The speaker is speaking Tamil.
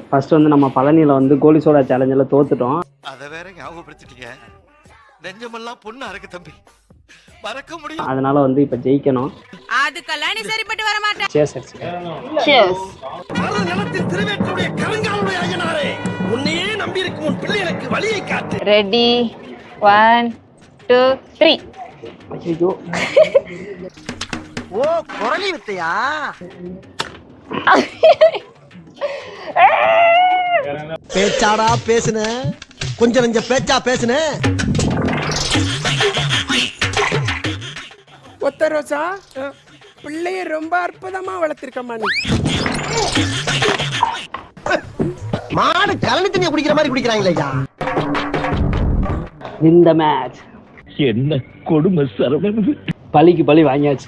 ஃபர்ஸ்ட் வந்து நம்ம பழனியில் வந்து கோலி சோடா சேலஞ்சில் தோத்துட்டோம். அதை வேற ஞாபகப்படுத்திட்டீங்க. நெஞ்சமெல்லாம் பொண்ணு அறக்கு தம்பி, மறக்க முடியும். அதனால வந்து இப்போ ஜெயிக்கணும். அதுக்கெல்லாம் நீ சரிப்பட்டு வர மாட்டேன். நிலத்தில் திருவேற்றுடைய கருங்காலுடைய ஐயனாரே, உன்னையே நம்பி இருக்கும் உன் பிள்ளைகளுக்கு வழியை காட்டு. ரெடி 1 2 3. ஐயோ ஓ குரலி வித்தையா? பேச்சாடா பேசுன, கொஞ்சம் நெஞ்ச பேச்சா பேசுன. ஒத்த ரோசா பிள்ளைய ரொம்ப அற்புதமா வளர்த்திருக்கம்மா நீ. மாடு கலனி தண்ணியை குடிக்கிற மாதிரி குடிக்கிறாங்களா? இந்த மேட்ச் என்ன கொடுமை சரவணன். பழிக்கு பழி வாங்கியாச்சு.